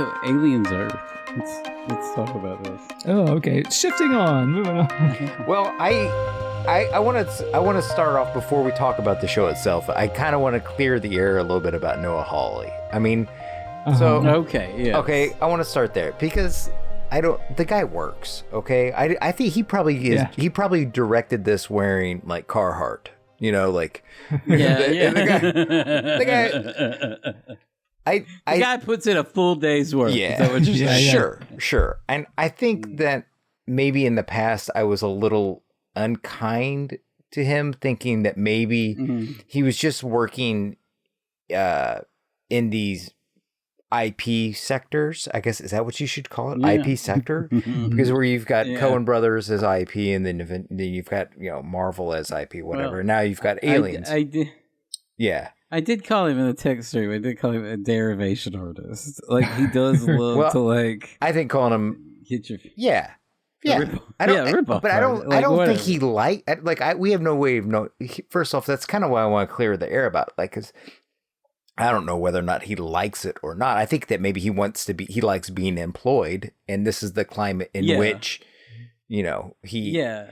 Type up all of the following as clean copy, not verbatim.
So aliens are. Let's talk about this. Oh, okay. Shifting on. Moving on. Well, I want to start off before we talk about the show itself. I kind of want to clear the air a little bit about Noah Hawley. I mean, so okay, I want to start there because the guy works. Okay, I think he probably is. Yeah. He probably directed this wearing like Carhartt. You know, like the guy puts in a full day's work. Yeah, is that what you're saying? Sure. And I think that maybe in the past I was a little unkind to him, thinking that maybe he was just working in these IP sectors. I guess, is that what you should call it? Yeah. IP sector? Because where you've got Coen Brothers as IP, and then you've got Marvel as IP, whatever. Well, now you've got aliens. I did. Yeah. I did call him in the text stream. I did call him a derivation artist. Like, he does love to like. I think calling him. Get your. Yeah. I don't think he we have no way of knowing. First off, that's kind of why I want to clear the air about it. Like, because I don't know whether or not he likes it or not. I think that maybe he likes being employed, and this is the climate in which, he. Yeah.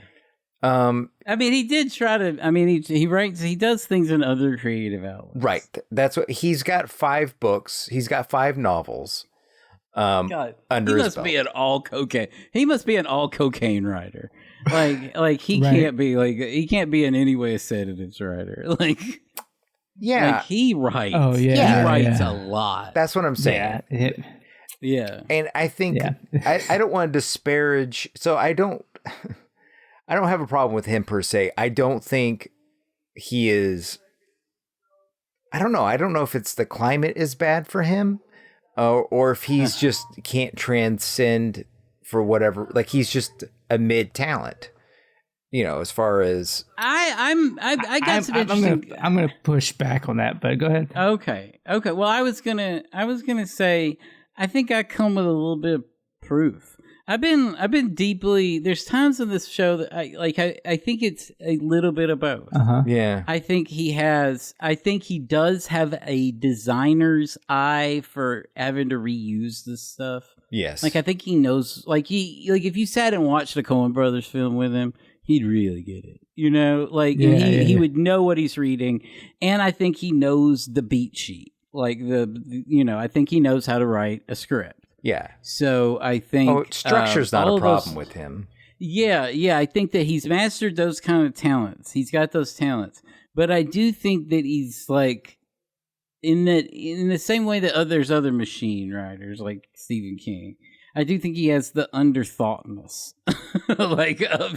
I mean, he did try to. I mean, he writes. He does things in other creative outlets. Right. That's what he's got. 5 books. He's got 5 novels. God, under he his must belt. be an all cocaine. He must be an all cocaine writer. Like he can't be he can't be in any way a sedatives writer. Like he writes. Oh yeah, he writes a lot. That's what I'm saying. Yeah. And I think I don't want to disparage. So I don't have a problem with him per se. I don't think he is. I don't know. I don't know if it's the climate is bad for him. Or if he's just can't transcend for whatever, like he's just a mid talent, as far as I got some interesting. I'm gonna push back on that, but go ahead. Okay. Well, I was gonna say I think I come with a little bit of proof. I've been deeply. There's times in this show that I think it's a little bit of both. Yeah. I think he does have a designer's eye for having to reuse this stuff. Yes. Like I think he knows. If you sat and watched a Coen Brothers film with him, he'd really get it. He would know what he's reading, and I think he knows the beat sheet. I think he knows how to write a script. Yeah. So I think structure's not a problem with him. Yeah. I think that he's mastered those kind of talents. He's got those talents. But I do think that he's like in the same way that there's other machine writers like Stephen King. I do think he has the underthoughtness of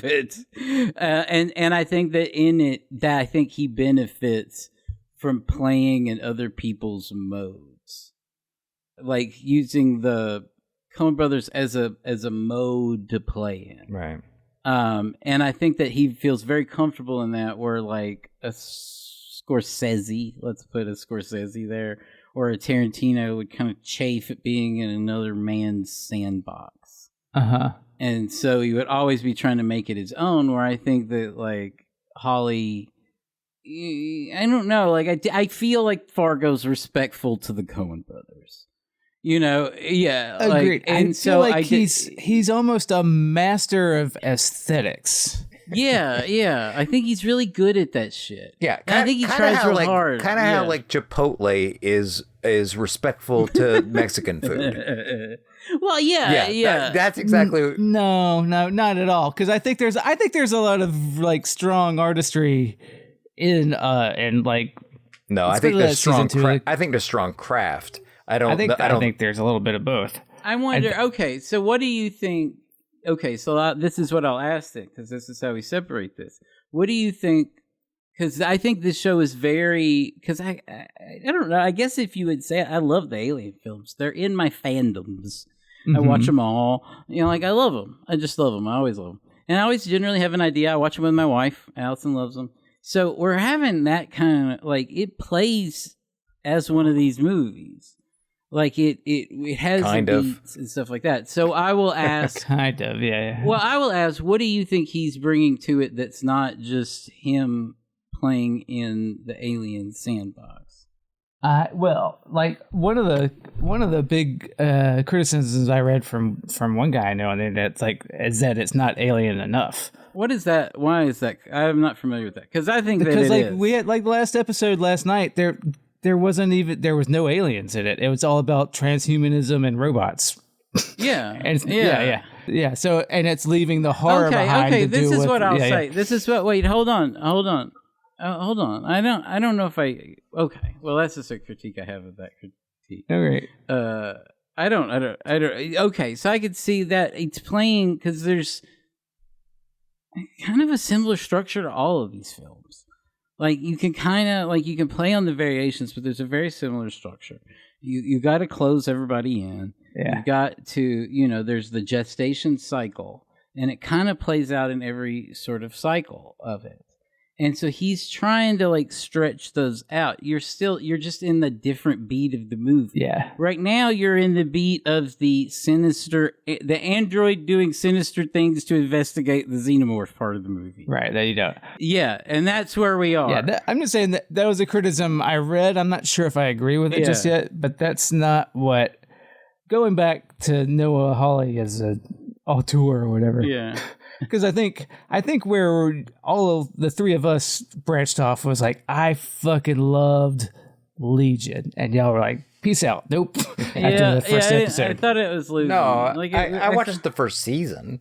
it. And I think that in it that I think he benefits from playing in other people's modes. Like using the Coen Brothers as a mode to play in, right? And I think that he feels very comfortable in that. Where like a Scorsese, let's put a Scorsese there, or a Tarantino would kind of chafe at being in another man's sandbox. And so he would always be trying to make it his own. Where I think that like Hawley. I don't know. Like I feel like Fargo's respectful to the Coen Brothers. Agreed. And so like he's almost a master of aesthetics. Yeah. I think he's really good at that shit. Yeah, I think he tries real hard. Kind of how like Chipotle is respectful to Mexican food. Well, yeah. That's exactly. No, not at all. Because I think there's a lot of like strong artistry in like. No, I think there's strong. I think there's strong craft. I think there's a little bit of both. I wonder. Okay, so what do you think? Okay, so this is what I'll ask it because this is how we separate this. What do you think? Because I think this show is very. Because I don't know. I guess if you would say I love the Alien films, they're in my fandoms. I watch them all. I love them. I just love them. I always love them, and I always generally have an idea. I watch them with my wife. Allison loves them. So we're having that kind of it plays as one of these movies. Like it has kind the of beats and stuff like that. So I will ask, kind of, yeah. Well, I will ask, what do you think he's bringing to it that's not just him playing in the Alien sandbox? Well, like one of the big criticisms I read from one guy I know on the internet is that it's not alien enough. What is that? Why is that? I'm not familiar with that because I think because that it is. We had the last episode last night. There was no aliens in it. It was all about transhumanism and robots. Yeah, yeah. So and it's leaving the horror behind. Okay, this is what I'll say. This is what. Wait, hold on. Hold on. I don't know if I. Okay, well, that's just a critique I have of that critique. All right. I don't. Okay, so I could see that it's playing because there's kind of a similar structure to all of these films. Like you can you can play on the variations, but there's a very similar structure. You got to close everybody in. Yeah. You got to there's the gestation cycle, and it kind of plays out in every sort of cycle of it. And so he's trying to stretch those out. You're just in the different beat of the movie. Yeah. Right now you're in the beat of the android doing sinister things to investigate the xenomorph part of the movie. Right, there you go. Yeah, and that's where we are. Yeah, I'm just saying that was a criticism I read. I'm not sure if I agree with it just yet, but that's not what going back to Noah Hawley as a auteur or whatever. Yeah. Because I think where all of the three of us branched off was I fucking loved Legion, and y'all were like, "Peace out." Nope. After the first episode, I thought it was Legion. No, I watched the first season.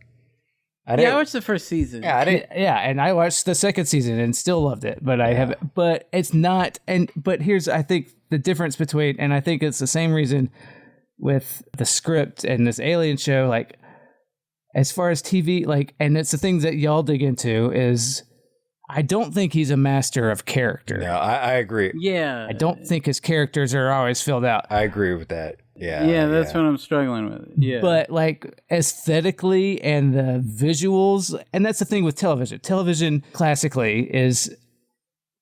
I watched the first season. Yeah, I didn't. Yeah, and I watched the second season and still loved it. But I haven't. But it's not. But here's I think the difference between, and I think it's the same reason with the script and this alien show, as far as TV, and it's the things that y'all dig into is I don't think he's a master of character. No, I agree. Yeah. I don't think his characters are always filled out. I agree with that. Yeah. Yeah, that's what I'm struggling with. Yeah. But aesthetically and the visuals, and that's the thing with television. Television classically is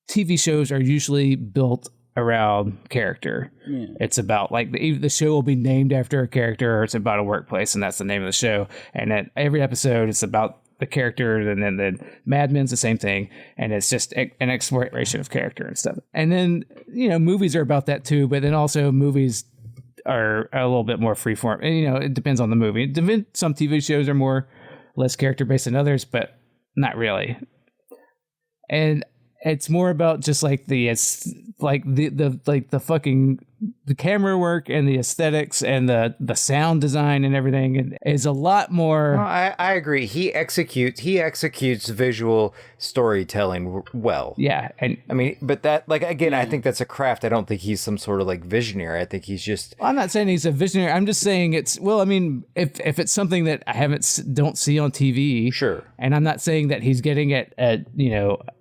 TV shows are usually built around character. Yeah. It's about the show will be named after a character, or it's about a workplace, and that's the name of the show. And then every episode it's about the character, and then Mad Men's the same thing, and it's just an exploration of character and stuff. And then movies are about that too, but then also movies are a little bit more freeform. And it depends on the movie. Some TV shows are less character based than others, but not really. And it's more about just the camera work and the aesthetics and the sound design and everything is a lot more. No, I agree. He executes visual storytelling well. Yeah, and I mean, but that again, I think that's a craft. I don't think he's some sort of visionary. I think he's just. I'm not saying he's a visionary. I'm just saying it's. Well, I mean, if it's something that I don't see on TV, sure. And I'm not saying that he's getting at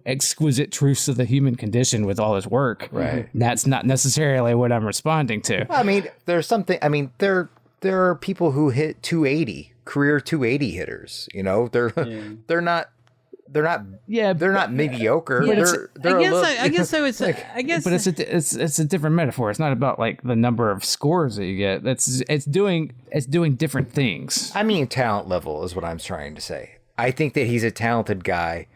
exquisite truths of the human condition with all his work. Right. That's not necessarily what I'm responding to. Well, I mean, there's something. I mean, there are people who hit 280 career 280 hitters. They're not. Yeah, they're not mediocre. But I guess I would say. I guess, but it's a different metaphor. It's not about the number of scores that you get. It's doing different things. I mean, talent level is what I'm trying to say. I think that he's a talented guy.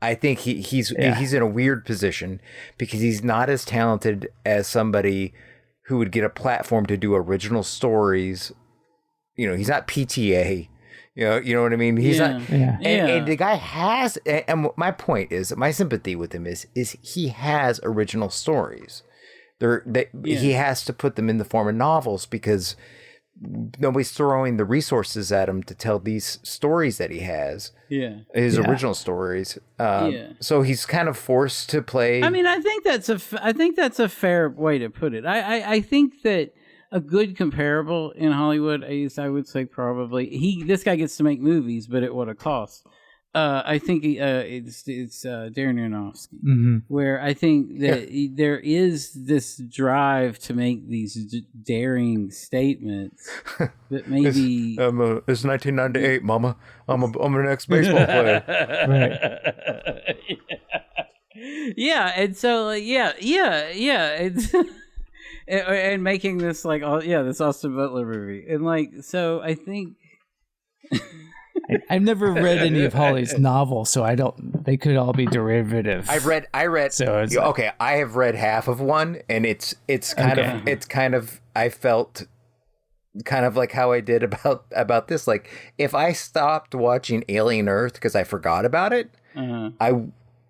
I think he's in a weird position because he's not as talented as somebody who would get a platform to do original stories. He's not PTA. You know what I mean? He's not. Yeah. And the guy has. And my point is, my sympathy with him is he has original stories. He has to put them in the form of novels because nobody's throwing the resources at him to tell these stories that he has. Yeah. His original stories. So he's kind of forced to play. I mean, I think that's a fair way to put it. I think that a good comparable in Hollywood is, I would say, probably this guy gets to make movies, but at what a cost. I think it's Darren Aronofsky, where I think that there is this drive to make these daring statements that maybe it's 1998, Mama. I'm an ex-baseball player. Right. Yeah, and so it's and making this this Austin Butler movie, and so I think. I've never read any of Hawley's novels, so I don't. They could all be derivative. I read. So it's okay, I have read half of one, and it's kind of. I felt kind of like how I did about this. Like, if I stopped watching Alien Earth because I forgot about it,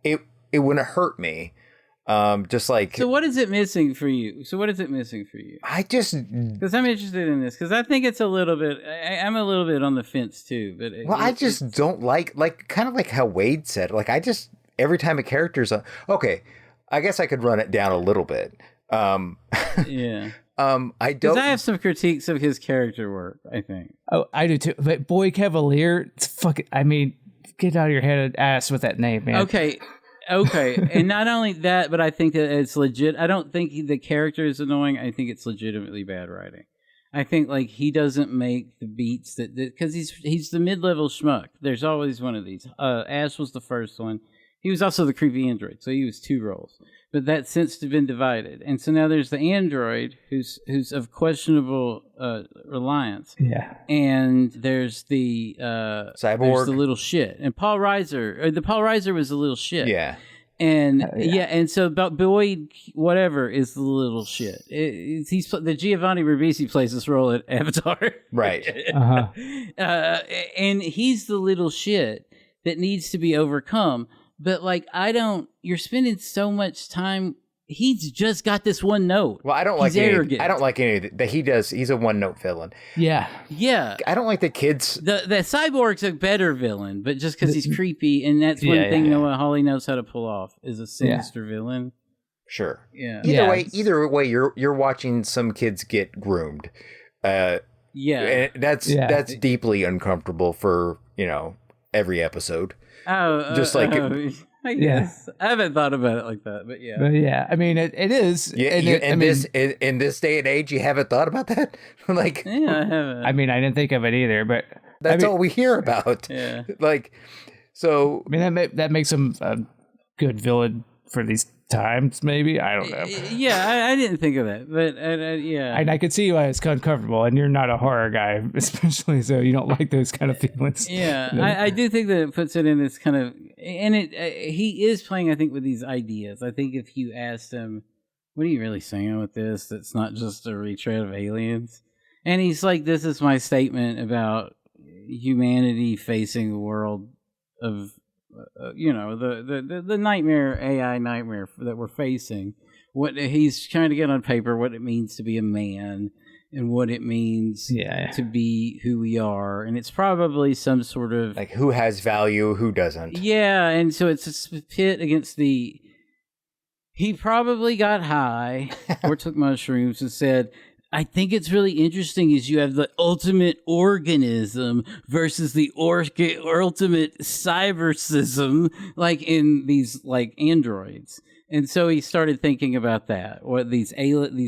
it wouldn't hurt me. Just like. So what is it missing for you? I just, because I'm interested in this, because I think it's a little bit. I'm a little bit on the fence too, but I just don't like kind of like how Wade said. Like, I just, every time a character's okay, I guess I could run it down a little bit. Yeah. I don't. Because I have some critiques of his character work, I think. Oh, I do too. But Boy Cavalier, it's fucking. I mean, get out of your head and ass with that name, man. Okay, and not only that, but I think that it's legit. I don't think the character is annoying. I think it's legitimately bad writing. I think like he doesn't make the beats that because he's the mid-level schmuck. There's always one of these. Ash was the first one. He was also the creepy android, so he was 2 roles. But that's since been divided, and so now there's the android who's of questionable reliance. Yeah, and there's the Cyborg, there's the little shit, and Paul Reiser. The Paul Reiser was the little shit. Yeah, and and so about Boyd, whatever is the little shit. He's the Giovanni Ribisi plays this role at Avatar, right? And he's the little shit that needs to be overcome. But like, you're spending so much time. He's just got this one note. Well, I don't like any. I don't like any that he does. He's a one-note villain. Yeah. I don't like the kids. The cyborg's a better villain, but just because he's creepy, and that's one thing Noah Hawley knows how to pull off is a sinister villain. Sure. Yeah. Either way, you're watching some kids get groomed. And that's deeply uncomfortable for every episode. Oh, just like I guess I haven't thought about it like that, but yeah. But yeah, I mean, it is. Yeah, in this day and age, you haven't thought about that. Like, yeah, I haven't. I mean, I didn't think of it either, but that's all we hear about. Yeah, like, so I mean, that makes him a good villain for these times. Maybe I don't know. Yeah, I didn't think of that, but yeah, and I could see why it's uncomfortable. And you're not a horror guy, especially, so you don't like those kind of feelings. Yeah, I do think that it puts it in this kind of, and he is playing, I think, with these ideas. I think if you asked him, "What are you really saying with this? That's not just a retread of Aliens," and he's like, "This is my statement about humanity facing a world of." The nightmare, AI nightmare that we're facing. What he's trying to get on paper, what it means to be a man, and what it means to be who we are, and it's probably some sort of like who has value, who doesn't. Yeah, and so it's a pit against the. He probably got high or took mushrooms and said, I think it's really interesting is you have the ultimate organism versus the ultimate cybersism, like in these like androids. And so he started thinking about that. What these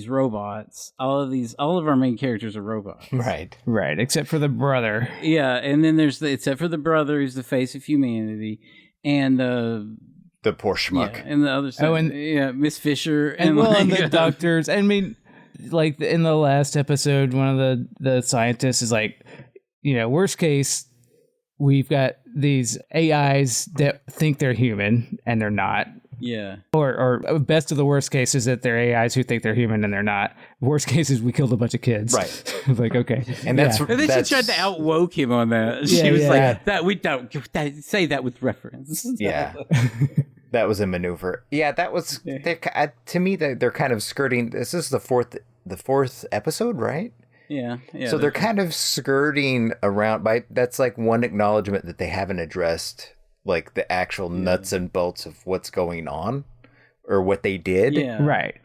robots, all of our main characters are robots. Right. Except for the brother. Yeah, and then except for the brother who's the face of humanity, and the poor schmuck, and the other side. Oh, and Miss Fisher, and the doctors. I mean. Like in the last episode, one of the scientists is like, worst case, we've got these AIs that think they're human and they're not. Yeah. Or best of the worst case is that they're AIs who think they're human and they're not. Worst case is we killed a bunch of kids. Right. Like, okay. And then she tried to outwoke him on that. She was like, that we don't say that with reference. Yeah. That was a maneuver. Yeah, that was to me. They're kind of skirting. This is the fourth episode, right? Yeah. So they're kind of skirting around. That's like one acknowledgement that they haven't addressed, like the actual nuts and bolts of what's going on or what they did. Yeah. Right.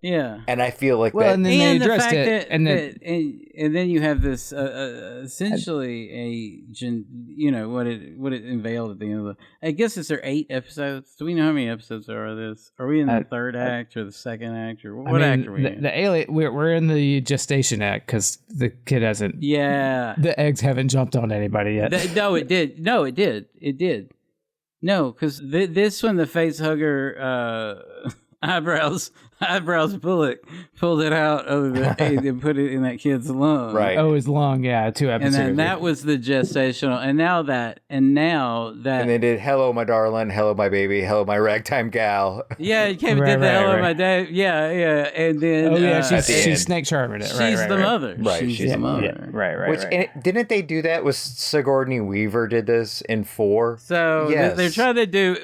Yeah, and I feel like and then they addressed it, and then you have this essentially what it unveiled at the end of the. I guess there 8 episodes. Do we know how many episodes there are of this? Are we in the third act or the second act or what act are we in? The alien. We're in the gestation act because the kid hasn't. Yeah, the eggs haven't jumped on anybody yet. It did. No, because this one, the face hugger. eyebrows bullet pulled it out of the and put it in that kid's lung. Right. Oh, it's long, yeah, 2 And episodes. then that was the gestational, and now that, And they did "Hello, my darling," "Hello, my baby," "Hello, my ragtime gal." yeah, Kevin did the hell of my dad, yeah, and then she's Snake Charming it. She's the mother, Right, She's the mother, Which and didn't they do that with Sigourney Weaver? Did this in 4? So Yes. they're trying to do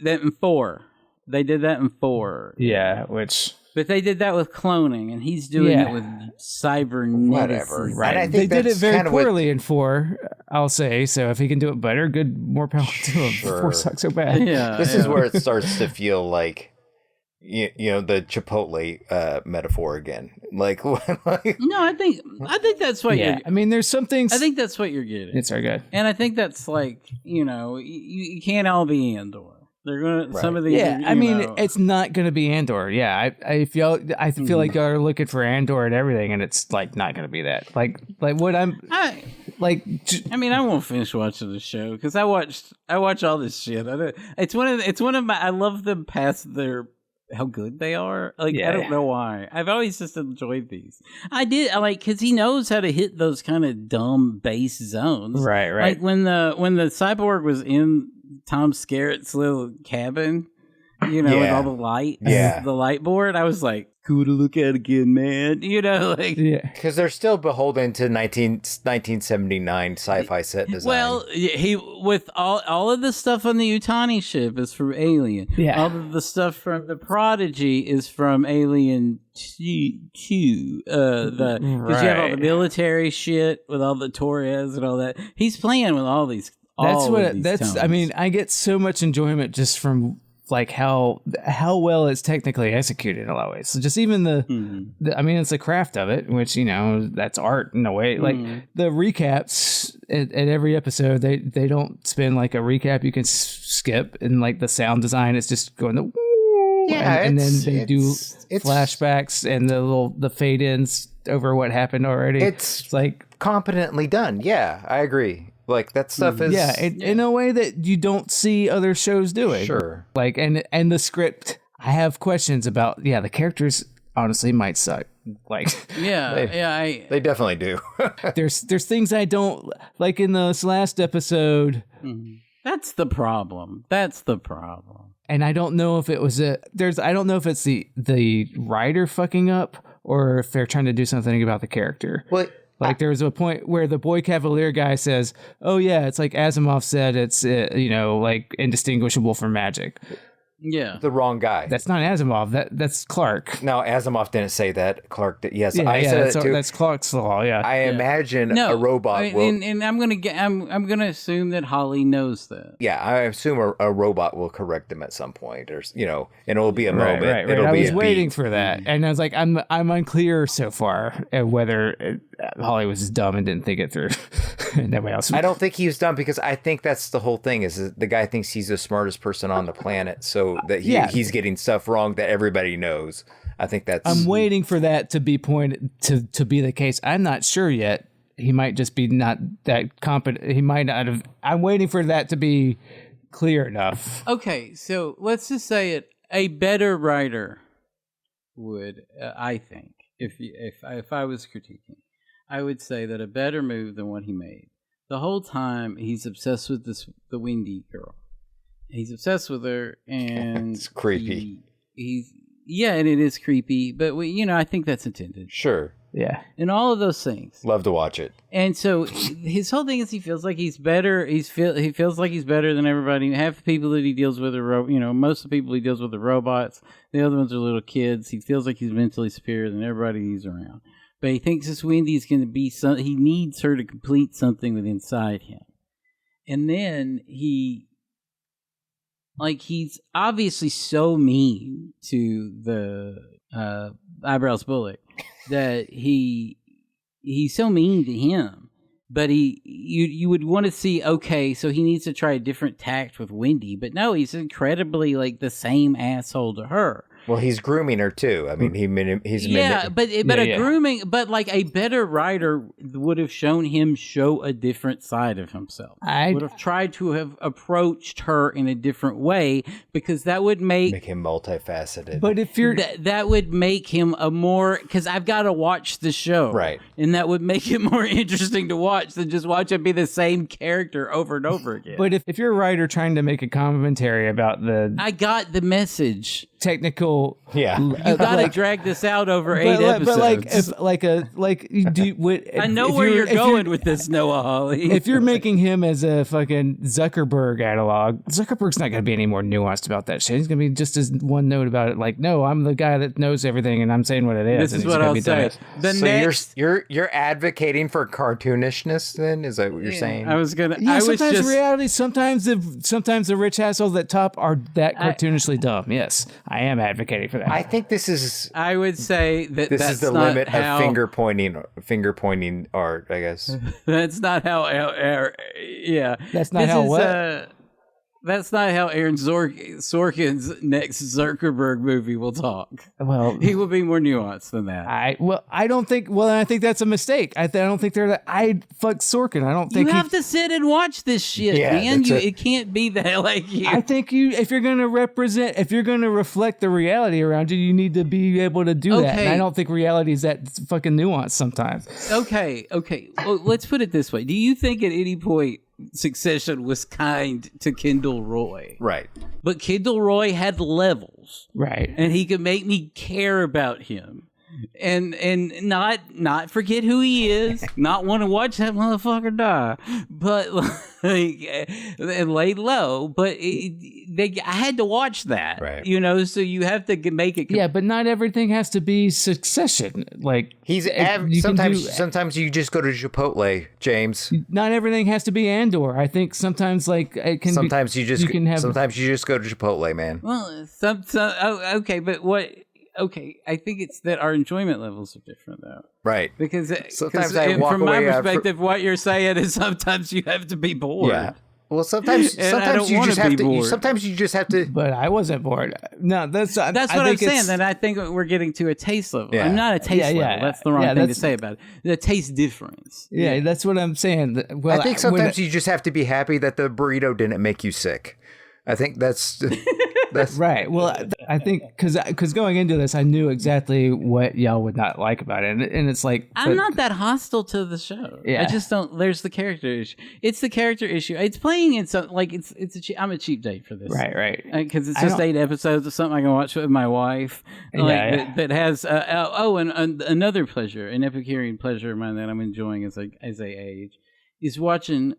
that in 4. They did that in 4. Yeah, which. But they did that with cloning, and he's doing it with cybernetics. Whatever. Right. And I think they did it that's very kind of poorly in 4, I'll say. So if he can do it better, good, more power to him. Sure. 4 sucks so bad. Yeah, This is where it starts to feel like, you know, the Chipotle metaphor again. Like, No, I think that's what you're. I mean, there's some things. I think that's what you're getting. It's very good. And I think that's like, you know, you can't all be Andor. They're gonna some of these. Yeah, I mean, it's not going to be Andor. Yeah, I feel like y'all are looking for Andor and everything, and it's like not going to be that. Like what I mean, I won't finish watching the show because I watch all this shit. It's one of my. I love them past how good they are. Like I don't know why. I've always just enjoyed these. I like because he knows how to hit those kind of dumb bass zones. Right. Like when the cyborg was in Tom Skerritt's little cabin, you know, with all the light, the light board. I was like, cool to look at again, man. You know, like because they're still beholden to 1979 sci-fi set design. Well, he with all of the stuff on the Utani ship is from Alien. Yeah, all of the stuff from the Prodigy is from Alien 2. Because you have all the military shit with all the Torres and all that. He's playing with all these. I mean, I get so much enjoyment just from like how well it's technically executed in a lot of ways. So just even the I mean, it's the craft of it, which, you know, that's art in a way. Like the recaps at every episode, they don't spend like a recap you can skip, and like the sound design is just going to and then they do flashbacks and the fade ins over what happened already. It's like competently done. Yeah, I agree. Like that stuff is in a way that you don't see other shows doing. Sure. Like and the script, I have questions about. Yeah, the characters honestly might suck. Like they definitely do. there's things I don't like in this last episode. That's the problem. And I don't know if it was I don't know if it's the writer fucking up or if they're trying to do something about the character. What? Like there was a point where the Boy Cavalier guy says, "Oh yeah, it's like Asimov said, it's you know, like indistinguishable from magic." Yeah, the wrong guy. That's not Asimov. That's Clark. No, Asimov didn't say that. Clark did. Yes, I said it too. That's Clark's law. Yeah, I imagine a robot will. And I'm gonna assume that Hawley knows that. Yeah, I assume a robot will correct them at some point, or you know, and it will be a moment. Right. It'll I be was waiting beat. for that, and I was like, I'm unclear so far whether Hawley was just dumb and didn't think it through. Nobody else. I don't think he was dumb because I think that's the whole thing. Is that the guy thinks he's the smartest person on the planet, so that he's getting stuff wrong that everybody knows. I think that's. I'm waiting for that to be pointed to be the case. I'm not sure yet. He might just be not that competent. He might not have. I'm waiting for that to be clear enough. Okay, so let's just say it. A better writer would, I think, if I was critiquing, I would say that a better move than what he made. The whole time he's obsessed with the Wendy girl. He's obsessed with her, and it's creepy. And it is creepy, but I think that's intended. Sure. Yeah. And all of those things. Love to watch it. And so his whole thing is he feels like he's better. He feels like he's better than everybody. Half the people that he deals with are, most of the people he deals with are robots. The other ones are little kids. He feels like he's mentally superior than everybody he's around. But he thinks this Wendy's going to be he needs her to complete something with inside him. And then he's obviously so mean to the Eyebrows Bullock that he's so mean to him. But you would want to see, okay, so he needs to try a different tact with Wendy. But no, he's incredibly like the same asshole to her. Well, he's grooming her too. I mean, he's grooming, but like a better writer would have shown him show a different side of himself. Would have tried to have approached her in a different way, because that would make him multifaceted. But if you're that would make him a more, because I've got to watch the show, right? And that would make it more interesting to watch than just watch him be the same character over and over again. But if you're a writer trying to make a commentary about I got the message. Technical, you gotta drag this out over 8 episodes. I know where you're going with this, Noah Hawley. If you're making him as a fucking Zuckerberg analog, Zuckerberg's not gonna be any more nuanced about that shit. He's gonna be just as one note about it. Like, no, I'm the guy that knows everything, and I'm saying what it is. This is what I'll say. You're advocating for cartoonishness. Then is that what you're saying? I was gonna. Yeah, sometimes reality. Sometimes the rich assholes at top are that cartoonishly dumb. Yes. I am advocating for that. I think this is. I would say that this is the limit of finger pointing art. I guess that's not how. That's not how what. That's not how Aaron Sorkin's next Zuckerberg movie will talk. Well, he will be more nuanced than that. I don't think. Well, I think that's a mistake. I don't think they're that. Fuck Sorkin. I don't think you have to sit and watch this shit, man. It can't be that like you. I think if you're going to represent, if you're going to reflect the reality around you, you need to be able to do that. And I don't think reality is that fucking nuanced sometimes. Okay. Well, let's put it this way. Do you think at any point Succession was kind to Kendall Roy? Right. But Kendall Roy had levels. Right. And he could make me care about him. And not forget who he is, not want to watch that motherfucker die, but like, and lay low. But I had to watch that, right? So you have to make it. Yeah, but not everything has to be Succession. Like sometimes you just go to Chipotle, James. Not everything has to be Andor. I think sometimes it can. Sometimes you just go to Chipotle, man. Well, okay, but what? Okay, I think it's that our enjoyment levels are different, though. Right. Because sometimes I walk from away my perspective, what you're saying is sometimes you have to be bored. Yeah. Well, sometimes you just have to. Sometimes you just have to. But I wasn't bored. No, that's what I'm saying. That I think we're getting to a taste level. Yeah. I'm not a taste level. Yeah. That's the wrong thing to say about it. The taste difference. Yeah, that's what I'm saying. Well, I think sometimes you just have to be happy that the burrito didn't make you sick. I think that's right. Well, I think because going into this, I knew exactly what y'all would not like about it, and it's like I'm not that hostile to the show. Yeah. I just don't. There's the character issue. It's the character issue. It's playing in some like I'm a cheap date for this. Right. Because it's just 8 episodes of something I can watch with my wife. That has and another pleasure, an Epicurean pleasure of mine that I'm enjoying as I age, is watching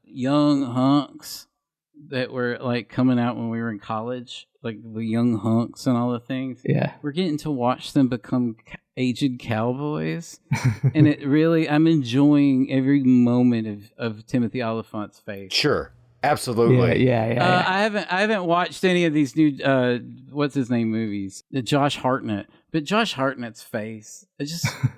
young hunks that were like coming out when we were in college, like the young hunks and all the things. Yeah, we're getting to watch them become aged cowboys, and I'm enjoying every moment of Timothy Oliphant's face. Sure, absolutely. Yeah. I haven't watched any of these new what's his name movies, the Josh Hartnett. But Josh Hartnett's face,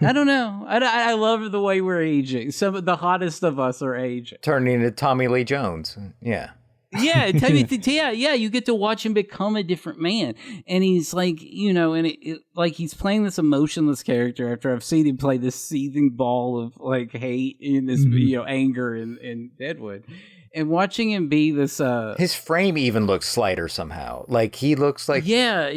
I don't know. I love the way we're aging. Some of the hottest of us are aging, turning into Tommy Lee Jones. Yeah. Yeah, you get to watch him become a different man, and he's like, like he's playing this emotionless character after I've seen him play this seething ball of like hate and this anger in Deadwood, and watching him be this. His frame even looks slighter somehow. Like he looks like yeah.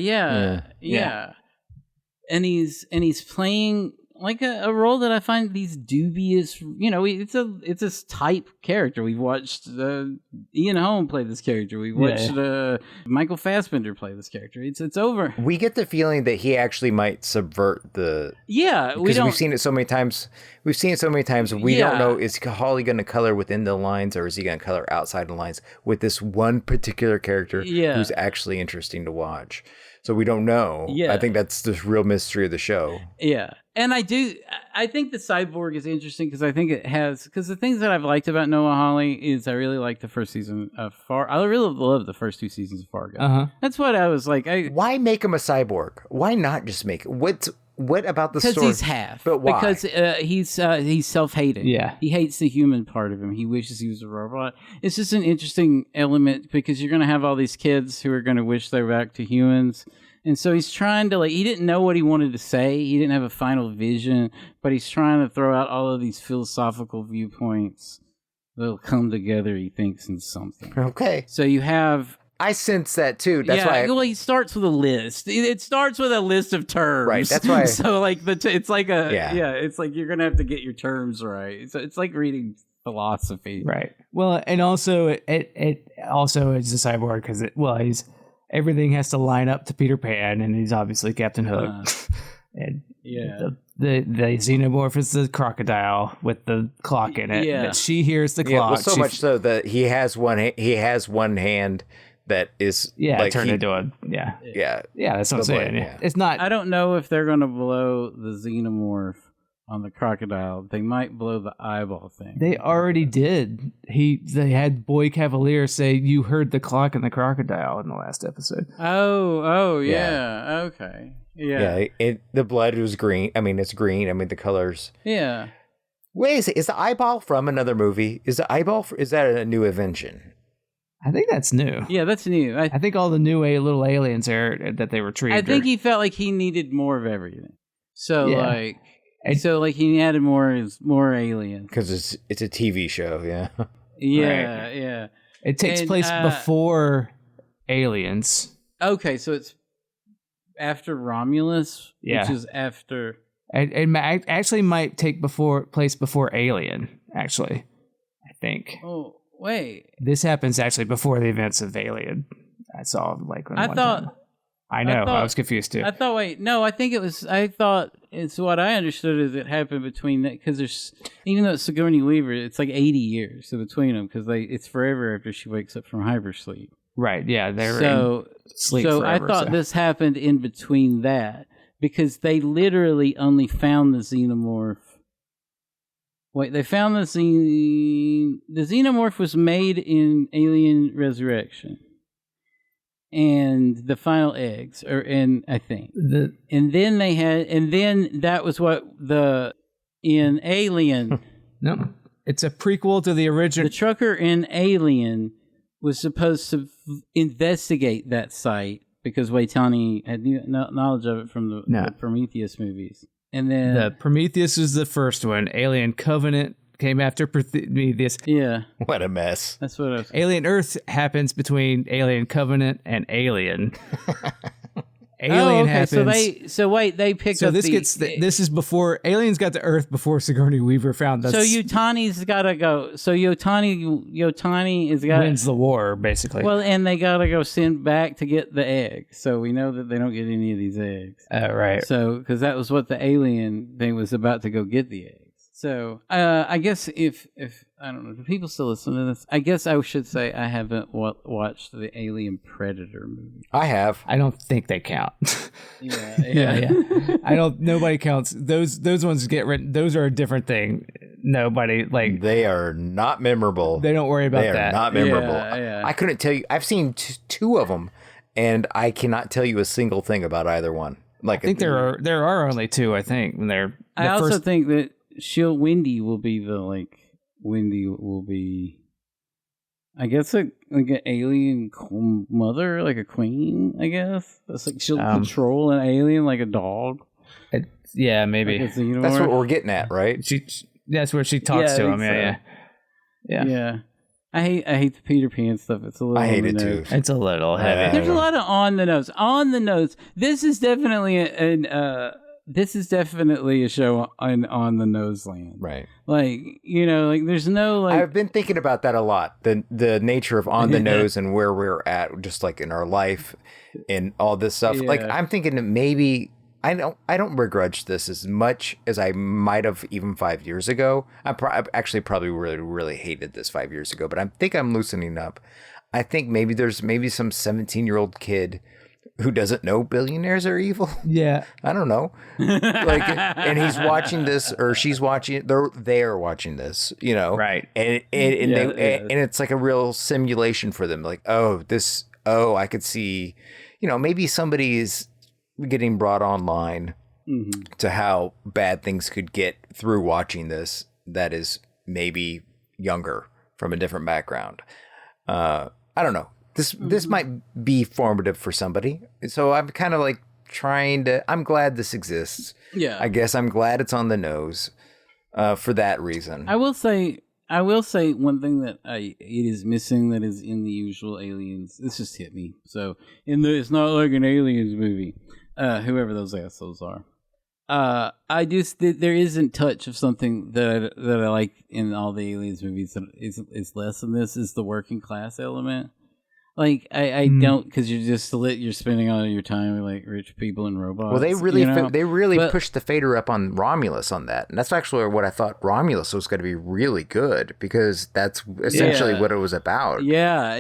And he's playing like a role that I find these dubious, it's a type character. We've watched Ian Holm play this character. We've watched Michael Fassbender play this character. It's over. We get the feeling that he actually might subvert the. Yeah, because we've seen it so many times. We don't know, is Hawley going to color within the lines or is he going to color outside the lines with this one particular character who's actually interesting to watch? So we don't know. Yeah. I think that's the real mystery of the show. Yeah. And I think the cyborg is interesting because I think because the things that I've liked about Noah Hawley is I really like the first season of Fargo. I really love the first 2 seasons of Fargo. Uh-huh. That's what I was like. Why make him a cyborg? Why not just make it? What about the story? Because he's half. But why? Because he's self-hating. Yeah. He hates the human part of him. He wishes he was a robot. It's just an interesting element because you're going to have all these kids who are going to wish they were back to humans. And so he's trying to, like, he didn't know what he wanted to say. He didn't have a final vision, but he's trying to throw out all of these philosophical viewpoints that'll come together, he thinks, in something. Okay. So you have... I sense that too. That's why. Well, he starts with a list. It starts with a list of terms. Right. That's why. So, like, it's like it's like you're going to have to get your terms right. So it's like reading philosophy. Right. Well, and also it also is a cyborg because he's everything has to line up to Peter Pan, and he's obviously Captain Hook. And the xenomorph is the crocodile with the clock in it. But she hears the clock. Well, so much so that he has one hand that is turned into a that's what I'm saying. Yeah. It's not. I don't know if they're going to blow the xenomorph on the crocodile. They might blow the eyeball thing. They already did. They had Boy Cavalier say, "You heard the clock and the crocodile" in the last episode. Oh yeah. Okay. Yeah. The blood was green. I mean, it's green. I mean, the colors. Yeah. Wait, is the eyeball from another movie? Is the eyeball? Is that a new invention? I think that's new. Yeah, that's new. I think all the new little aliens that they retrieved. I think he felt like he needed more of everything. So he added more aliens because it's a TV show. Yeah. Yeah. Right. Yeah. It takes place before Aliens. Okay, so it's after Romulus, which is after. It actually might take place before Alien. Actually, I think. Oh. Wait. This happens actually before the events of Alien. I saw I thought. I was confused too. I thought it's what I understood is it happened between that because there's even though it's Sigourney Weaver, it's like 80 years so between them because it's forever after she wakes up from hypersleep. Right. Yeah. They're in sleep. So forever, I thought this happened in between that because they literally only found the xenomorph. Wait, they found the xenomorph was made in Alien Resurrection, and the final eggs are in, I think. And then that was what in Alien. No, it's a prequel to the original. The trucker in Alien was supposed to investigate that site because Waitani had knowledge of it from the Prometheus movies. And then the Prometheus was the first one. Alien Covenant came after Prometheus. Yeah. What a mess. That's what I was. Alien Earth happens between Alien Covenant and Alien. Alien happens. They picked up this is before Aliens got to Earth before Sigourney Weaver found us. So Yutani's got to go. So Yutani wins the war basically. Well, and they got to go send back to get the eggs. So we know that they don't get any of these eggs. Right. So because that was what the alien thing was about to go get the eggs. So I guess if I don't know, do people still listen to this? I guess I should say I haven't watched the Alien Predator movie. I have. I don't think they count. Yeah. I don't. Nobody counts. Those ones get written. Those are a different thing. Nobody They are not memorable. They don't worry about that. They are not memorable. Yeah. I couldn't tell you. I've seen two of them, and I cannot tell you a single thing about either one. I think there are only two. I think I also think that Wendy will be I guess like an alien mother, like a queen. I guess that's like she'll control an alien like a dog. Maybe that's what we're getting at, right? That's where she talks to him. Yeah. I hate the Peter Pan stuff. It's a little. I hate it too. It's a little heavy. There's a lot of on the nose. On the nose. This is definitely a show on the nose land. Right. Like, there's no I've been thinking about that a lot. The nature of on the nose and where we're at, just like in our life and all this stuff. Yeah. Like I'm thinking that maybe I don't begrudge this as much as I might have even 5 years ago. I actually probably really, really hated this 5 years ago, but I think I'm loosening up. I think there's some 17-year-old kid who doesn't know billionaires are evil. Yeah. I don't know. And he's watching this, or she's watching it. They're watching this, Right. And it's like a real simulation for them. Like, I could see, maybe somebody's getting brought online to how bad things could get through watching this. That is maybe younger from a different background. I don't know. this might be formative for somebody. So I'm kind of like I'm glad this exists. Yeah. I guess I'm glad it's on the nose for that reason. I will say one thing that it is missing that is in the usual Aliens. This just hit me. So it's not like an Aliens movie. Whoever those assholes are. There isn't touch of something that I like in all the Aliens movies that is less than this is the working class element. Like I don't, because you're spending all your time with like rich people and robots. Well, they really pushed the fader up on Romulus on that, and that's actually what I thought Romulus was going to be really good because that's essentially what it was about. Yeah.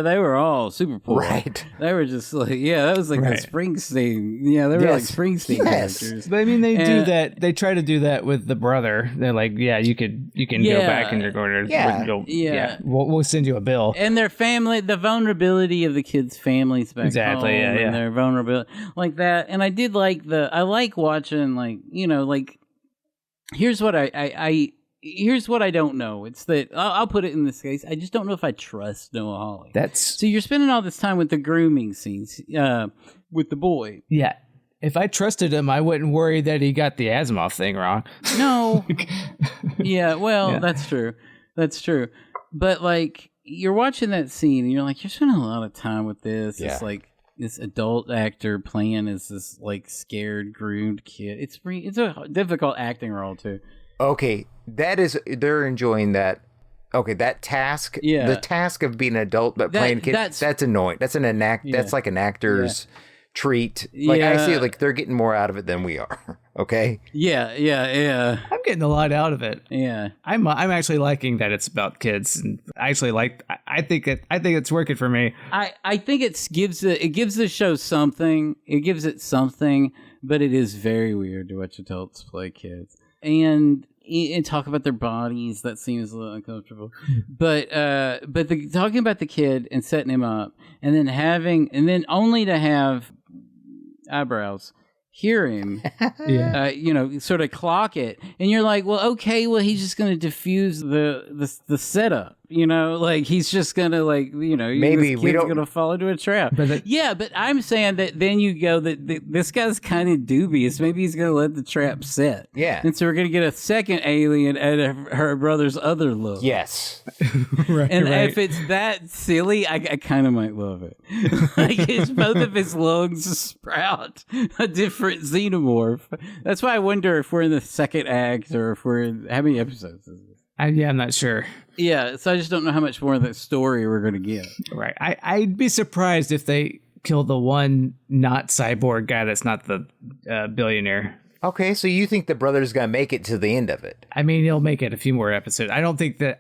They were all super poor. Right. They were just like that was like the Springsteen. Yeah, they were like Springsteen characters. But I mean, they do that. They try to do that with the brother. They're like, you can go back and you're going to we'll send you a bill. And their family, the vulnerability of the kids' families back home, and their vulnerability like that. And I did like I like watching here's what here's what I don't know. It's that I'll put it in this case. I just don't know if I trust Noah Hawley. So you're spending all this time with the grooming scenes with the boy. Yeah. If I trusted him, I wouldn't worry that he got the Asimov thing wrong. No. That's true. That's true. But like, you're watching that scene and you're like, you're spending a lot of time with this. Yeah. It's like this adult actor playing as this like scared, groomed kid. It's a difficult acting role too. Okay, they're enjoying that. Okay, that task, the task of being an adult but playing kids, that's annoying. That's that's like an actor's treat. Like I see, like they're getting more out of it than we are. Okay. Yeah. I'm getting a lot out of it. Yeah. I'm actually liking that it's about kids, and I actually I think it's working for me. I think it gives the show something. It gives it something, but it is very weird to watch adults play kids and talk about their bodies. That seems a little uncomfortable. But talking about the kid and setting him up, and then only to have eyebrows hear him, sort of clock it, and you're like, well, okay, well, he's just going to diffuse the setup, like he's just going to maybe this kid's going to fall into a trap. But I'm saying that then you go that this guy's kind of dubious. Maybe he's going to let the trap set. Yeah, and so we're going to get a second alien at her brother's other look. Yes, if it's that silly, I kind of might love it. Like it's both of his lungs sprout a different xenomorph. That's why I wonder if we're in the second act or if we're in how many episodes is this? I'm not sure. Yeah, so I just don't know how much more of that story we're going to get. Right. I'd be surprised if they kill the one not cyborg guy that's not the billionaire. Okay, so you think the brother's going to make it to the end of it? I mean, he'll make it a few more episodes. I don't think the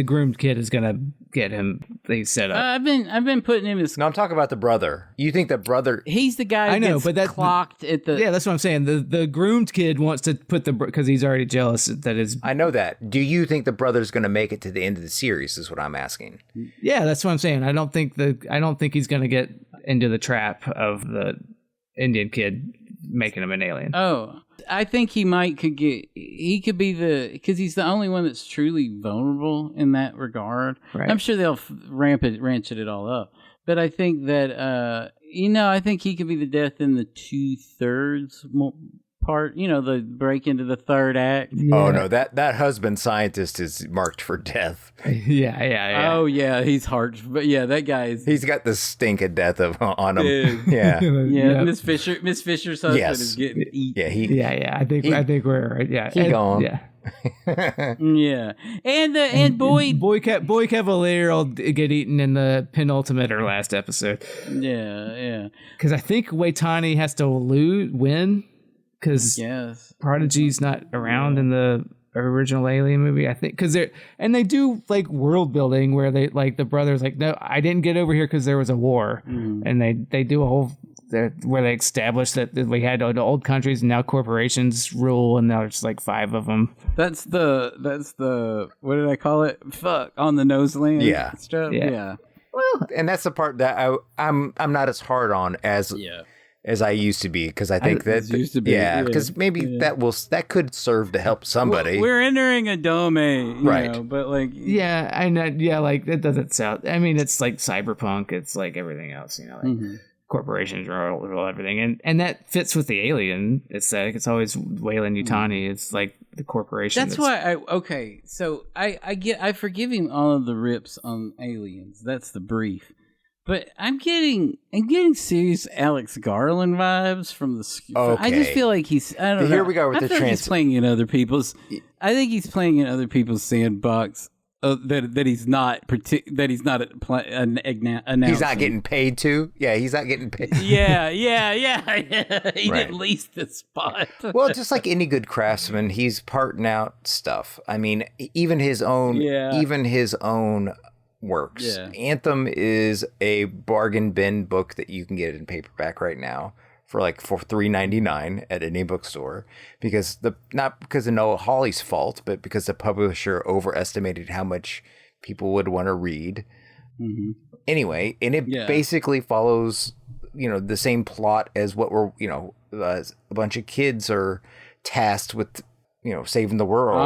groomed kid is gonna get him things set up. I've been putting him as. No, I'm talking about the brother. You think the brother? He's the guy. I know, but that's clocked at the. Yeah, that's what I'm saying. The groomed kid wants to put because he's already jealous that his. I know that. Do you think the brother's going to make it to the end of the series? Is what I'm asking. Yeah, that's what I'm saying. I don't think he's going to get into the trap of the Indian kid making him an alien. Oh, I think he could be because he's the only one that's truly vulnerable in that regard. Right. I'm sure they'll ranch it all up, but I think that I think he could be the death in the 2/3 part. The break into the third act. Yeah. Oh no, that husband scientist is marked for death. Yeah. Oh yeah, he's hard, but yeah, that guy is. He's got the stink of death on him. Yeah. Miss Fisher's husband is getting eaten. Yeah. I think we're right. Yeah. He gone. Yeah. Yeah, and Boy Cavalier will get eaten in the penultimate or last episode. Yeah. Because I think Waitani has to win. Because Prodigy's not around in the original Alien movie, I think. Because they do like world building where they like the brother's like, no, I didn't get over here because there was a war, and they do a whole where they establish that we had the old countries and now corporations rule, and now there's like 5 of them. That's the what did I call it? Fuck on the nose land. Yeah. Stuff. Yeah. Well, and that's the part that I'm not as hard on as. Yeah. as I used to be, because I think used to be, because maybe that could serve to help somebody. We're entering a domain, right? But like, yeah, I know, yeah, like it doesn't sound. I mean, it's like cyberpunk. It's like everything else, like corporations rule everything, and that fits with the alien aesthetic. It's always Weyland Yutani. It's like the corporation. That's why so I forgive him all of the rips on aliens. That's the brief. But I'm getting serious Alex Garland vibes from the. Okay. I just feel like he's. I don't know. Here we go with the he's playing in other people's. I think he's playing in other people's sandbox. That he's not an announcement. He's not getting paid to. Yeah, he's not getting paid. Yeah. He didn't lease the spot. Well, just like any good craftsman, he's parting out stuff. I mean, even his own works. Yeah. Anthem is a bargain bin book that you can get in paperback right now for $3.99 at any bookstore, because not because of Noah Hawley's fault, but because the publisher overestimated how much people would want to read. Mm-hmm. Anyway, and it basically follows the same plot as what we're a bunch of kids are tasked with saving the world.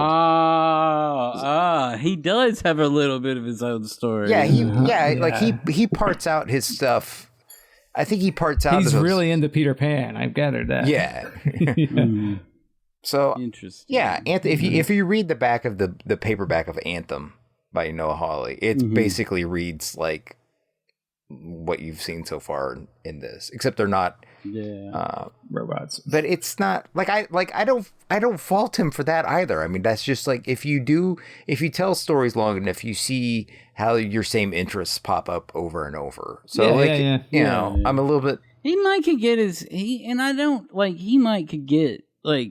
He does have a little bit of his own story. He parts out his stuff. I think he parts out. He's really into Peter Pan. I've gathered that. Yeah. So interesting. Yeah, if you read the back of the paperback of Anthem by Noah Hawley, it basically reads like what you've seen so far in this, except they're not robots. But it's not I don't fault him for that either. I mean, that's just like if you tell stories long enough, you see how your same interests pop up over and over. So I'm a little bit. He might could get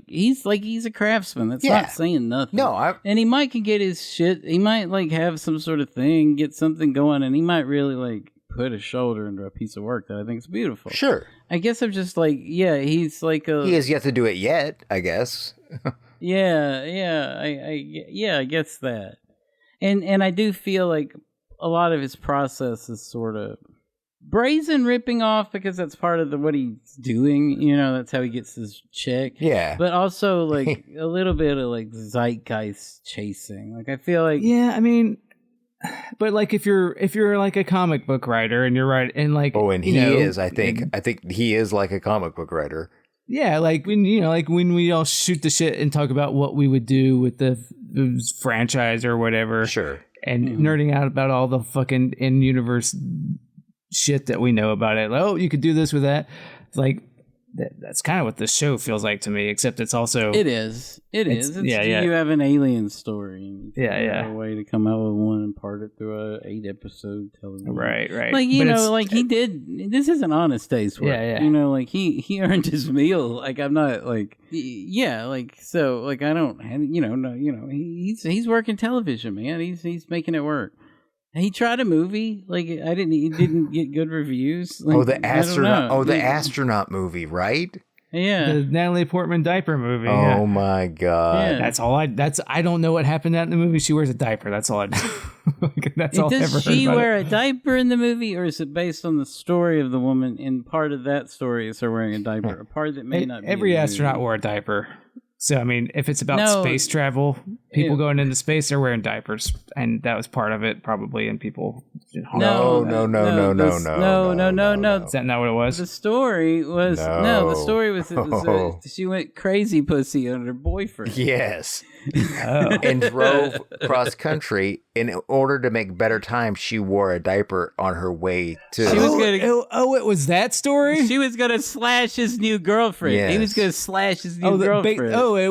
he's a craftsman. That's not saying nothing. No, and he might could get his shit. He might have some sort of thing, get something going, and he might really put a shoulder into a piece of work that I think is beautiful. Sure. I guess I'm just he's like a... He has yet to do it yet, I guess. I guess that. And I do feel like a lot of his process is sort of brazen ripping off, because that's part of what he's doing. That's how he gets his check. Yeah. But also a little bit of zeitgeist chasing. I feel like... Yeah, I mean... But if you're like a comic book writer and you're right and he is, I think he is like a comic book writer. Yeah, when we all shoot the shit and talk about what we would do with the franchise or whatever. Sure. And nerding out about all the fucking in-universe shit that we know about it. You could do this with that. It's that's kind of what this show feels like to me, except it's also... It is. You have an alien story. And you a way to come out with one and part it through a 8-episode television. Right. He did... This is an honest day's work. Yeah. He earned his meal. I'm not I don't... he's working television, man. He's making it work. He tried a movie. He didn't get good reviews. The astronaut. The astronaut movie, right? Yeah, the Natalie Portman diaper movie. Oh my god, I don't know what happened in the movie. She wears a diaper. That's all I know. That's all I ever heard. Does she wear a diaper in the movie, or is it based on the story of the woman? And part of that story is her wearing a diaper. A part that may not. Be every astronaut wore a diaper. So, I mean, if it's about space travel, people going into space are wearing diapers, and that was part of it, probably. And people, no. Is that not what it was? The story was the story was she went crazy pussy on her boyfriend. Yes, and drove cross country. In order to make better time, she wore a diaper on her way to. She was gonna, it was that story. She was gonna slash his new girlfriend. Yes. He was gonna slash his new girlfriend. It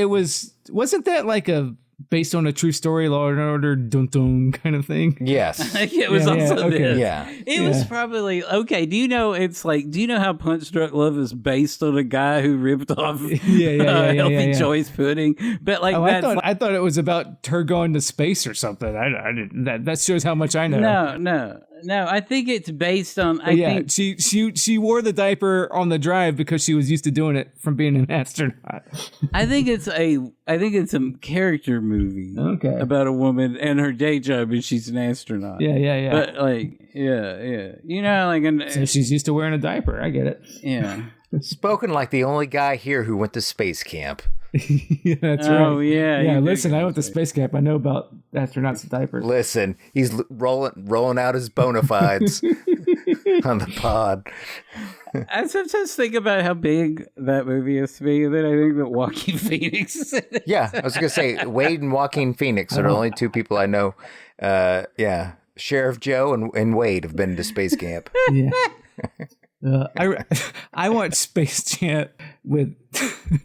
was. Wasn't that like a based on a true story, Law and Order, dun dun kind of thing? Yes, it was also this. Yeah, it was probably okay. Do you know how Punch Drunk Love is based on a guy who ripped off Healthy Choice pudding? But I thought it was about her going to space or something. I didn't. That shows how much I know. No. No, I think it's based on. I think she wore the diaper on the drive because she was used to doing it from being an astronaut. I think it's a character movie. Okay. About a woman and her day job is she's an astronaut. Yeah. But yeah. You know, like So she's used to wearing a diaper. I get it. Yeah. Spoken like the only guy here who went to space camp. Yeah, that's right. Oh yeah. Yeah, listen, I went to space camp. I know about astronauts and diapers. Listen, he's rolling out his bona fides on the pod. I sometimes think about how big that movie is to me, and then I think that Joaquin Phoenix is in it. Yeah, I was going to say, Wade and Joaquin Phoenix are the only two people I know. Yeah, Sheriff Joe and Wade have been to space camp. Yeah. I watched Space Jam with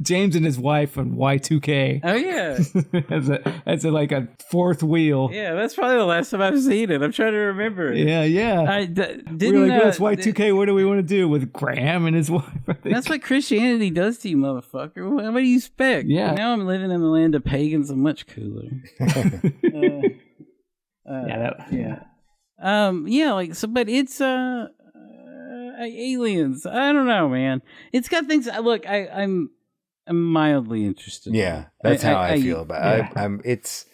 James and his wife on Y2K. Oh yeah, as a like a fourth wheel. Yeah, that's probably the last time I've seen it. I'm trying to remember it. Yeah. We were like, what's Y2K? What do we want to do with Graham and his wife? That's what Christianity does to you, motherfucker. What do you expect? Yeah. Now I'm living in the land of pagans. I'm much cooler. But it's aliens. I don't know, man. It's got things. Look, I'm mildly interested. Yeah, that's how I feel about it.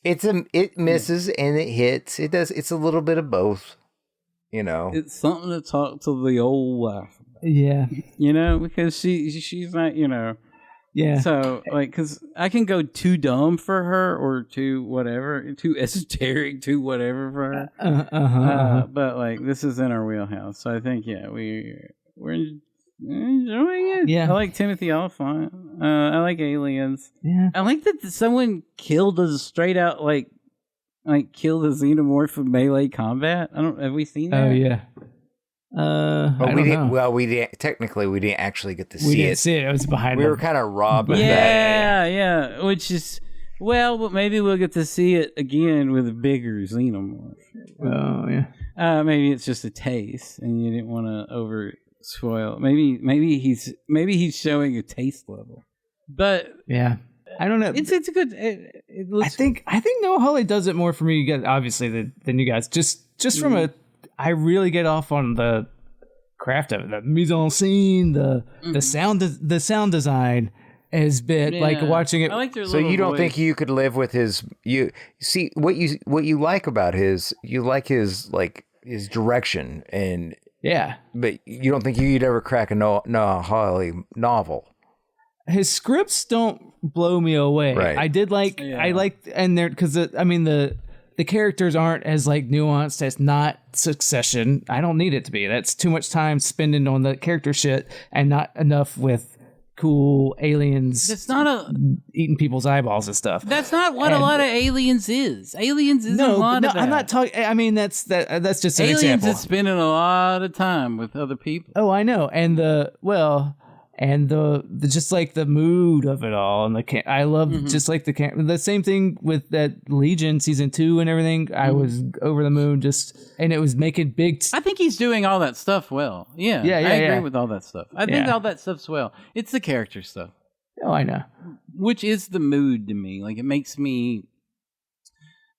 It misses and it hits. It does. It's a little bit of both. You know, it's something to talk to the old wife about. Yeah, you know, because she's not. You know. Yeah. So, like, because I can go too dumb for her or too whatever, too esoteric, too whatever for her. But, like, this is in our wheelhouse. So I think, we're enjoying it. Yeah. I like Timothy Olyphant. I like Aliens. Yeah. I like that someone killed us straight out, like killed a xenomorph in melee combat. Have we seen that? Oh, yeah. we didn't. Well, we didn't. Technically, we didn't actually get to see it. We didn't see it. It was behind. We were kind of robbed of that. Yeah. Which is but maybe we'll get to see it again with a bigger xenomorph. Oh yeah. Maybe it's just a taste, and you didn't want to over spoil. Maybe he's showing a taste level. But yeah. I don't know. It's a good. It looks. I think Noah Hawley does it more for me, obviously, than you guys. Just from a. I really get off on the craft of it, the mise en scene, the sound design has been like watching it. I like their so you don't voice. think you could live with his? You see what you like about his? You like his direction and but you don't think you'd ever crack a Noah Hawley novel? His scripts don't blow me away. Right. I did like I liked and there because the characters aren't as like nuanced as not Succession. I don't need it to be. That's too much time spending on the character shit and not enough with cool aliens. It's not eating people's eyeballs and stuff. That's not what a lot of Aliens is. Aliens is a lot of that. I'm not talking. I mean, that's just an Aliens example. is spending a lot of time with other people. Oh, I know, and the just like the mood of it all, and I love just like the same thing with that Legion season 2 and everything. I was over the moon, and it was making big. I think he's doing all that stuff well. Yeah, I agree with all that stuff. I think all that stuff's well. It's the character stuff. Oh, I know. Which is the mood to me. Like it makes me.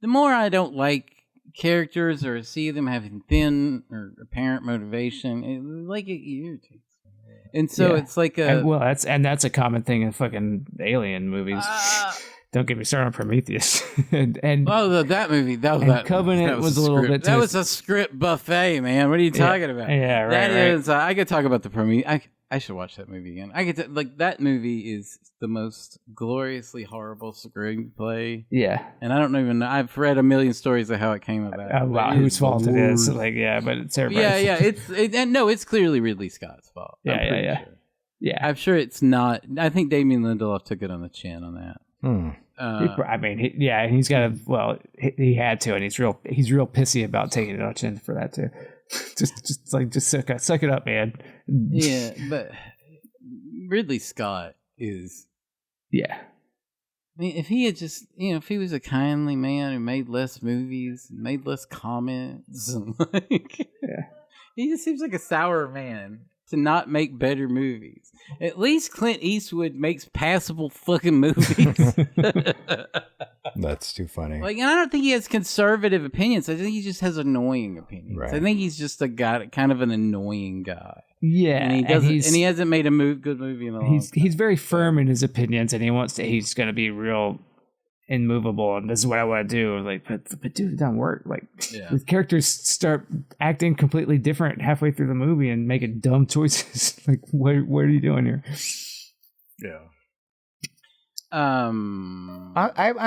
The more I don't like characters or see them having thin or apparent motivation, it irritates. And so it's like that's a common thing in fucking alien movies. Don't get me started on Prometheus. and that movie, that Covenant was a little bit. That was a script buffet, man. What are you talking about? Yeah, right. That is. I could talk about the Prometheus. I should watch that movie again. I get that movie is the most gloriously horrible screenplay. Yeah, and I don't even know. I've read a million stories of how it came about. About whose fault it is. Like, but it's everybody's. Yeah. It's clearly Ridley Scott's fault. Yeah. I'm sure it's not. I think Damien Lindelof took it on the chin on that. He's got he had to, and he's real pissy about taking it on chin for that too. just suck it up, man. Yeah, but Ridley Scott is. Yeah. I mean, if he had just, if he was a kindly man who made less movies, made less comments, and he just seems like a sour man to not make better movies. At least Clint Eastwood makes passable fucking movies. That's too funny. Like, and I don't think he has conservative opinions. I think he just has annoying opinions. Right. I think he's just a guy, kind of an annoying guy. Yeah, and he doesn't, and he hasn't made a good movie in a long time. He's very firm in his opinions, and he's going to be real immovable. And this is what I want to do. Like, but dude, it doesn't work. Like, the characters start acting completely different halfway through the movie and making dumb choices. Like, what are you doing here? Yeah.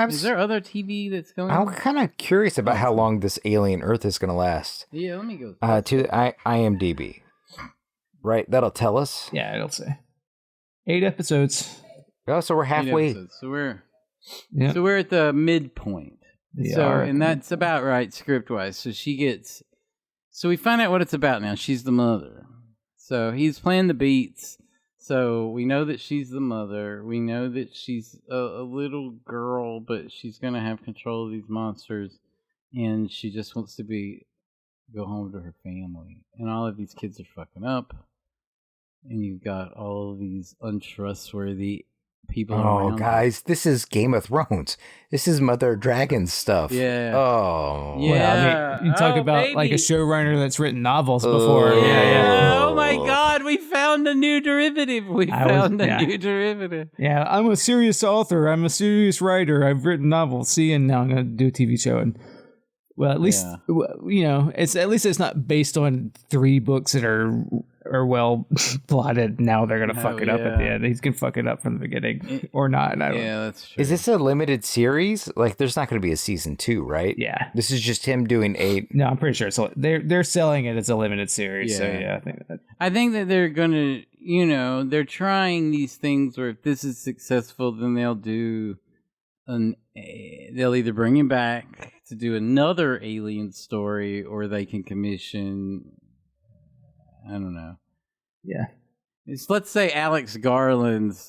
Is there other TV that's going I'm on? kind of curious about how long this alien Earth is going to last. Yeah, let me go. To the IMDb. Right, that'll tell us. Yeah, it'll say 8 episodes. Oh, so we're halfway. So we're at the midpoint. And that's about right script wise. So we find out what it's about now. She's the mother. So he's playing the beats. So we know that she's the mother. We know that she's a little girl, but she's gonna have control of these monsters, and she just wants to go home to her family. And all of these kids are fucking up, and you've got all of these untrustworthy people around. Oh, guys, this is Game of Thrones. This is Mother Dragon stuff. Yeah. Oh. Yeah. Well, I mean, you talk about baby. like a showrunner that's written novels before. Yeah. Oh my God, we found a new derivative. New derivative. Yeah, I'm a serious author. I'm a serious writer. I've written novels. See, and now I'm going to do a TV show. And well, at least it's not based on 3 books that are well plotted. Now they're gonna fuck it up at the end. He's gonna fuck it up from the beginning or not. I don't know. That's true. Is this a limited series? Like, there's not going to be a season 2, right? Yeah. This is just him doing 8. No, I'm pretty sure. So they're selling it as a limited series. Yeah. So yeah, I think that they're gonna, they're trying these things where if this is successful, then they'll either bring him back to do another alien story, or they can commission. I don't know. Yeah. Let's say Alex Garland's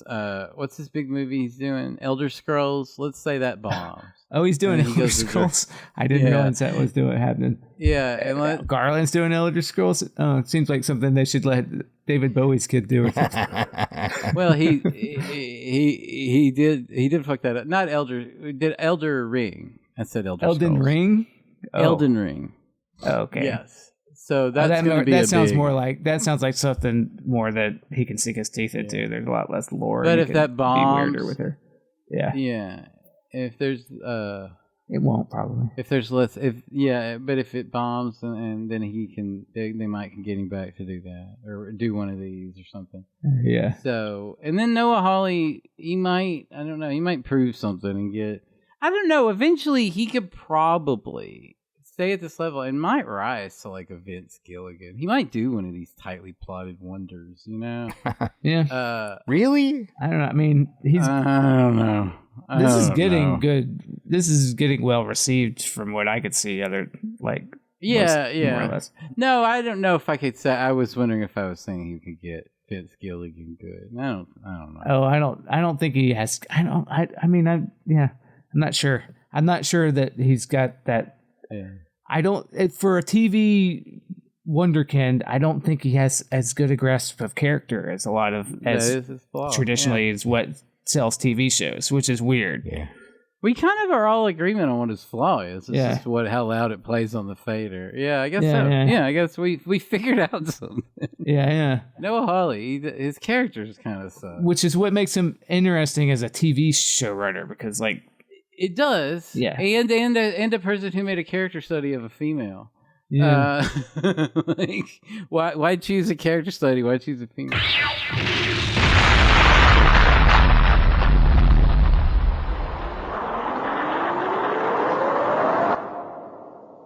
what's this big movie he's doing? Elder Scrolls. Let's say that bombs. Oh, he's doing Elder Scrolls. I didn't realize that was happening. Yeah, and Garland's doing Elder Scrolls. It seems like something they should let David Bowie's kid do. Well, he did fuck that up. Not Elder. Did Elder Ring? I said Elder Scrolls. Elden Ring. Oh. Elden Ring. Okay. Yes. So that's going to be that sounds like something more that he can sink his teeth into. Yeah. There's a lot less lore. But if that bombs, be weirder with her. Yeah. Yeah. If there's it won't probably. If there's less, but if it bombs and then they might can get him back to do that or do one of these or something. Yeah. So and then Noah Hawley, he might prove something and get. I don't know. Eventually, he could probably stay at this level and might rise to like a Vince Gilligan. He might do one of these tightly plotted wonders, Yeah. Really? I don't know. I mean, I don't know. This is getting good. This is getting well received from what I could see. More or less. No, I don't know if I could say. I was wondering if I was saying he could get Vince Gilligan good. I don't know. Oh, I don't think he has. I'm not sure. I'm not sure that he's got that. Yeah. For a TV wonderkind, I don't think he has as good a grasp of character as a lot of traditionally is what sells TV shows, which is weird. Yeah. We kind of are all agreement on what his flaw is. It's just how loud it plays on the fader. Yeah, I guess so. Yeah, I guess we figured out something. Yeah. Noah Hawley, his characters kind of suck. Which is what makes him interesting as a TV showrunner, because it does. Yeah. And a person who made a character study of a female. Yeah. Why choose a character study? Why choose a female?